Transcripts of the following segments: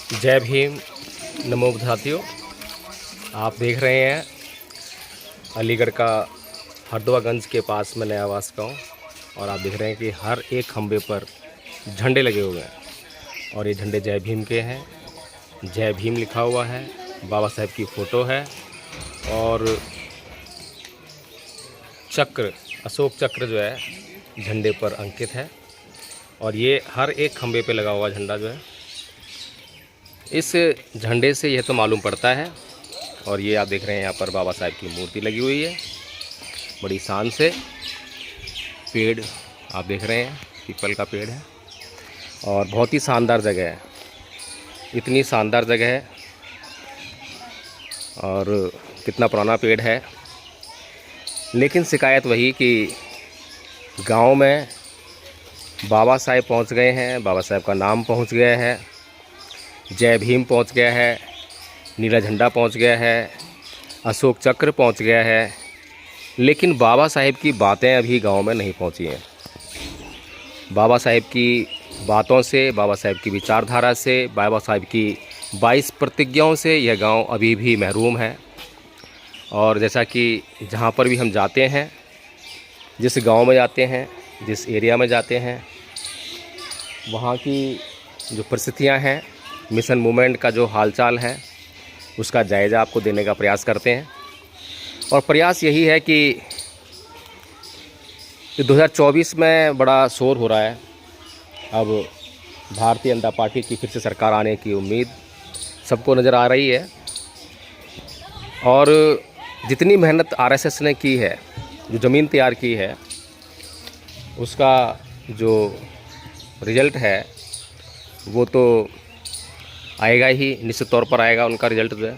जय भीम। नमो बुद्धातियों। आप देख रहे हैं अलीगढ़ का हरदोआगंज के पास में नया आवास गाँव, और आप देख रहे हैं कि हर एक खंबे पर झंडे लगे हुए हैं और ये झंडे जय भीम के हैं। जय भीम लिखा हुआ है, बाबा साहेब की फ़ोटो है और चक्र, अशोक चक्र जो है झंडे पर अंकित है। और ये हर एक खंबे पे लगा हुआ झंडा जो है, इस झंडे से यह तो मालूम पड़ता है। और ये आप देख रहे हैं यहाँ पर बाबा साहेब की मूर्ति लगी हुई है बड़ी शान से। पेड़ आप देख रहे हैं, पीपल का पेड़ है और बहुत ही शानदार जगह है। इतनी शानदार जगह है और कितना पुराना पेड़ है। लेकिन शिकायत वही कि गांव में बाबा साहेब पहुंच गए हैं, बाबा साहेब का नाम पहुंच गया है, जय भीम पहुंच गया है, नीला झंडा पहुंच गया है, अशोक चक्र पहुंच गया है, लेकिन बाबा साहेब की बातें अभी गांव में नहीं पहुंची हैं। बाबा साहेब की बातों से, बाबा साहेब की विचारधारा से, बाबा साहेब की 22 प्रतिज्ञाओं से यह गांव अभी भी महरूम है। और जैसा कि जहां पर भी हम जाते हैं, जिस गांव में जाते हैं, जिस एरिया में जाते हैं, वहाँ की जो परिस्थितियाँ हैं, मिशन मूवमेंट का जो हालचाल है, उसका जायज़ा आपको देने का प्रयास करते हैं। और प्रयास यही है कि 2024 में बड़ा शोर हो रहा है। अब भारतीय जनता पार्टी की फिर से सरकार आने की उम्मीद सबको नज़र आ रही है। और जितनी मेहनत आरएसएस ने की है, जो ज़मीन तैयार की है, उसका जो रिज़ल्ट है वो तो आएगा ही, निश्चित तौर पर आएगा उनका रिज़ल्ट जो है।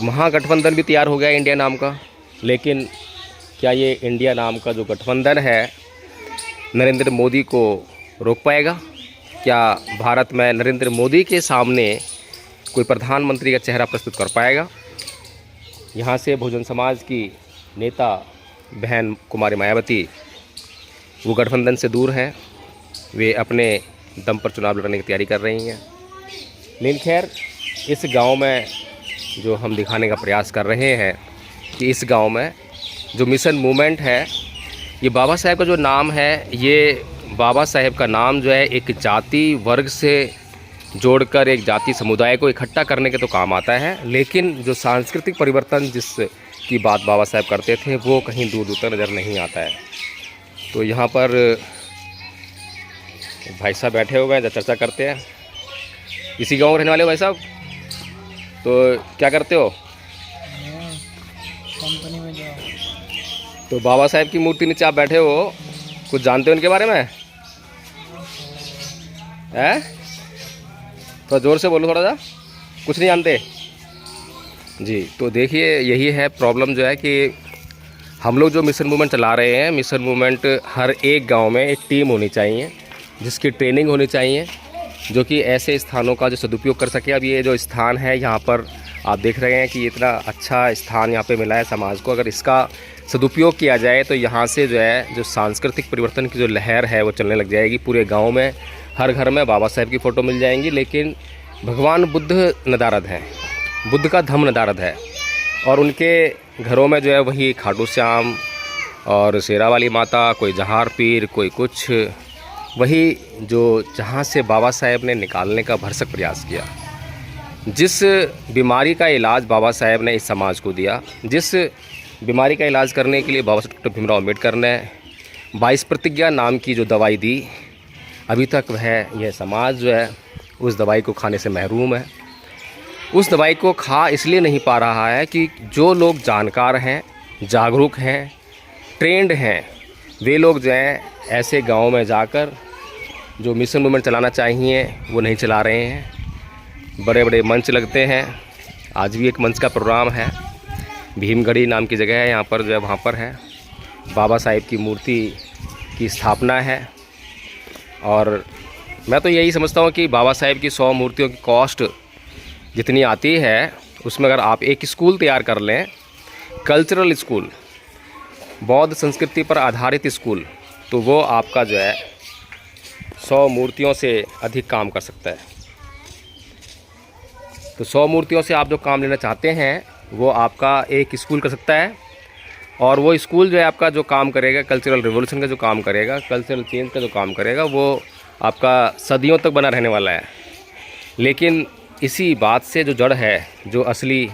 महागठबंधन भी तैयार हो गया इंडिया नाम का, लेकिन क्या ये इंडिया नाम का जो गठबंधन है नरेंद्र मोदी को रोक पाएगा? क्या भारत में नरेंद्र मोदी के सामने कोई प्रधानमंत्री का चेहरा प्रस्तुत कर पाएगा? यहाँ से बहुजन समाज की नेता बहन कुमारी मायावती वो गठबंधन से दूर हैं, वे अपने दम पर चुनाव लड़ने की तैयारी कर रही हैं। लेकिन खैर, इस गांव में जो हम दिखाने का प्रयास कर रहे हैं कि इस गांव में जो मिशन मूवमेंट है, ये बाबा साहेब का जो नाम है, ये बाबा साहेब का नाम जो है एक जाति वर्ग से जोड़कर एक जाति समुदाय को इकट्ठा करने के तो काम आता है, लेकिन जो सांस्कृतिक परिवर्तन जिसकी बात बाबा साहेब करते थे वो कहीं दूर दूर तक नज़र नहीं आता है। तो यहाँ पर भाई साहब बैठे हुए हैं, जब चर्चा करते हैं। इसी गांव में रहने वाले हो भाई साहब? तो क्या करते हो? कंपनी में जो। तो बाबा साहेब की मूर्ति नीचे आप बैठे हो, कुछ जानते हो उनके बारे में? हैं? थोड़ा ज़ोर से बोलो, थोड़ा सा। कुछ नहीं जानते जी? तो देखिए, यही है प्रॉब्लम जो है कि हम लोग जो मिशन मूवमेंट चला रहे हैं, मिशन मूवमेंट हर एक गांव में एक टीम होनी चाहिए जिसकी ट्रेनिंग होनी चाहिए, जो कि ऐसे स्थानों का जो सदुपयोग कर सके। अब ये जो स्थान है, यहाँ पर आप देख रहे हैं कि इतना अच्छा स्थान यहाँ पे मिला है समाज को। अगर इसका सदुपयोग किया जाए तो यहाँ से जो है, जो सांस्कृतिक परिवर्तन की जो लहर है वो चलने लग जाएगी। पूरे गांव में, हर घर में बाबा साहेब की फ़ोटो मिल जाएंगी। लेकिन भगवान बुद्ध नदारद हैं, बुद्ध का धम्म नदारद है, और उनके घरों में जो है वही खाटू श्याम और शेरा वाली माता, कोई जहार पीर, कोई कुछ, वही जो जहाँ से बाबा साहेब ने निकालने का भरसक प्रयास किया। जिस बीमारी का इलाज बाबा साहेब ने इस समाज को दिया, जिस बीमारी का इलाज करने के लिए बाबा साहेब डॉक्टर भीमराव अम्बेडकर ने 22 प्रतिज्ञा नाम की जो दवाई दी, अभी तक वह यह समाज जो है उस दवाई को खाने से महरूम है। उस दवाई को खा इसलिए नहीं पा रहा है कि जो लोग जानकार हैं, जागरूक हैं, ट्रेंड हैं, वे लोग जो हैं ऐसे गाँव में जाकर जो मिशन मूवमेंट चलाना चाहिए वो नहीं चला रहे हैं। बड़े बड़े मंच लगते हैं। आज भी एक मंच का प्रोग्राम है, भीमगढ़ी नाम की जगह है, यहाँ पर जो है वहाँ पर है बाबा साहेब की मूर्ति की स्थापना है। और मैं तो यही समझता हूँ कि बाबा साहेब की 100 मूर्तियों की कॉस्ट जितनी आती है, उसमें अगर आप एक स्कूल तैयार कर लें, कल्चरल स्कूल, बौद्ध संस्कृति पर आधारित स्कूल, तो वो आपका जो है 100 मूर्तियों से अधिक काम कर सकता है। तो 100 मूर्तियों से आप जो काम लेना चाहते हैं वो आपका एक स्कूल कर सकता है, और वो स्कूल जो है आपका जो काम करेगा, कल्चरल रिवॉल्यूशन का जो काम करेगा, कल्चरल चेंज का जो काम करेगा, वो आपका सदियों तक बना रहने वाला है। लेकिन इसी बात से जो जड़ है, जो असली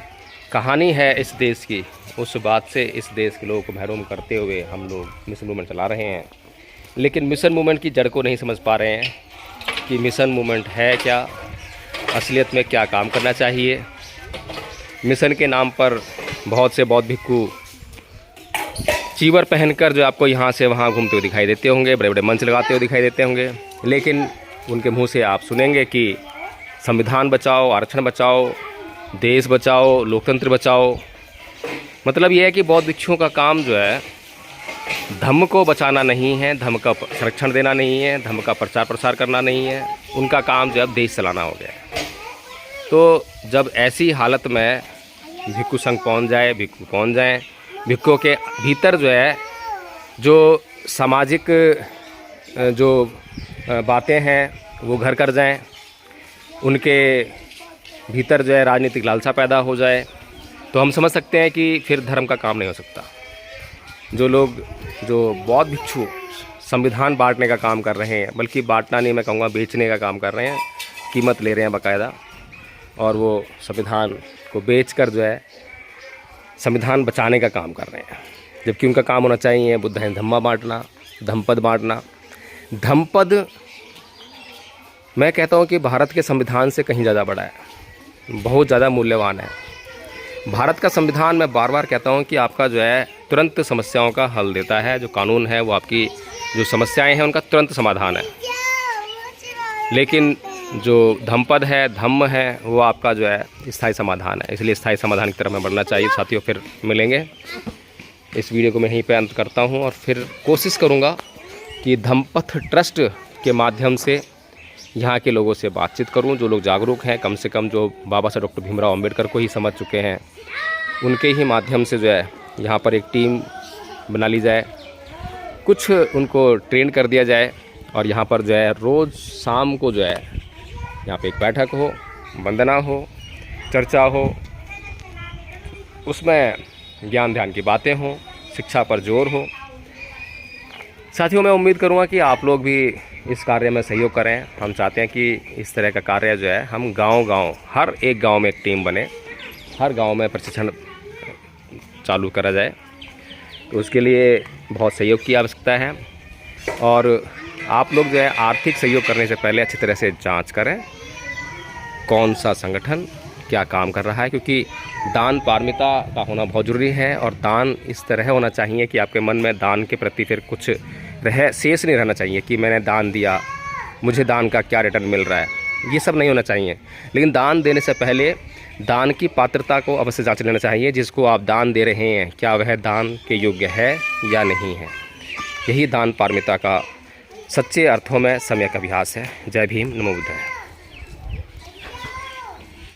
कहानी है इस देश की, उस बात से इस देश के लोगों को महरूम करते हुए हम लोग मिशन मूवमेंट चला रहे हैं। लेकिन मिशन मूवमेंट की जड़ को नहीं समझ पा रहे हैं कि मिशन मूवमेंट है क्या, असलियत में क्या काम करना चाहिए। मिशन के नाम पर बहुत से बौद्ध भिक्खु चीवर पहनकर जो आपको यहाँ से वहाँ घूमते हुए दिखाई देते होंगे, बड़े बड़े मंच लगाते हुए दिखाई देते होंगे, लेकिन उनके मुंह से आप सुनेंगे कि संविधान बचाओ, आरक्षण बचाओ, देश बचाओ, लोकतंत्र बचाओ। मतलब ये है कि बौद्ध भिक्षुओं का काम जो है धम्म को बचाना नहीं है, धम्म का संरक्षण देना नहीं है, धम्म का प्रचार प्रसार करना नहीं है, उनका काम जो है देश चलाना हो गया है। तो जब ऐसी हालत में भिक्षु संघ पहुँच जाए, भिक्षु पहुँच जाएँ, भिक्षुओं के भीतर जो है जो सामाजिक जो बातें हैं वो घर कर जाएं, उनके भीतर जो है राजनीतिक लालसा पैदा हो जाए, तो हम समझ सकते हैं कि फिर धर्म का काम नहीं हो सकता। जो लोग, जो बौद्ध भिक्षु संविधान बांटने का काम कर रहे हैं, बल्कि बांटना नहीं, मैं कहूँगा बेचने का काम कर रहे हैं, कीमत ले रहे हैं बाकायदा, और वो संविधान को बेचकर जो है संविधान बचाने का काम कर रहे हैं, जबकि उनका काम होना चाहिए बुद्ध है धम्मा बांटना, धम्मपद बांटना। धम्मपद मैं कहता हूँ कि भारत के संविधान से कहीं ज़्यादा बड़ा है, बहुत ज़्यादा मूल्यवान है। भारत का संविधान, मैं बार बार कहता हूँ कि आपका जो है तुरंत समस्याओं का हल देता है। जो कानून है वो आपकी जो समस्याएं हैं उनका तुरंत समाधान है। लेकिन जो धम्मपद है, धम्म है, वो आपका जो है स्थायी समाधान है। इसलिए स्थायी समाधान की तरफ में बढ़ना चाहिए। साथियों, फिर मिलेंगे। इस वीडियो को मैं यहीं पे अंत करता हूँ, और फिर कोशिश करूँगा कि धम्मपथ ट्रस्ट के माध्यम से यहाँ के लोगों से बातचीत करूँ, जो लोग जागरूक हैं, कम से कम जो बाबा साहब डॉक्टर भीमराव अम्बेडकर को ही समझ चुके हैं, उनके ही माध्यम से जो है यहाँ पर एक टीम बना ली जाए, कुछ उनको ट्रेन कर दिया जाए, और यहाँ पर जो है रोज़ शाम को जो है यहाँ पे एक बैठक हो, वंदना हो, चर्चा हो, उसमें ज्ञान ध्यान की बातें हों, शिक्षा पर जोर हो। साथियों, मैं उम्मीद करूँगा कि आप लोग भी इस कार्य में सहयोग करें। हम चाहते हैं कि इस तरह का कार्य जो है हम गांव-गांव, हर एक गांव में एक टीम बने, हर गांव में प्रशिक्षण चालू करा जाए। तो उसके लिए बहुत सहयोग की आवश्यकता है, और आप लोग जो है आर्थिक सहयोग करने से पहले अच्छी तरह से जांच करें कौन सा संगठन क्या काम कर रहा है, क्योंकि दान पारमिता का होना बहुत ज़रूरी है। और दान इस तरह होना चाहिए कि आपके मन में दान के प्रति फिर कुछ शेष नहीं रहना चाहिए कि मैंने दान दिया, मुझे दान का क्या रिटर्न मिल रहा है, ये सब नहीं होना चाहिए। लेकिन दान देने से पहले दान की पात्रता को अवश्य जांच लेना चाहिए। जिसको आप दान दे रहे हैं, क्या वह दान के योग्य है या नहीं है। यही दान पारमिता का सच्चे अर्थों में सम्यक अभ्यास है। जय भीम, नमो बुद्धाय।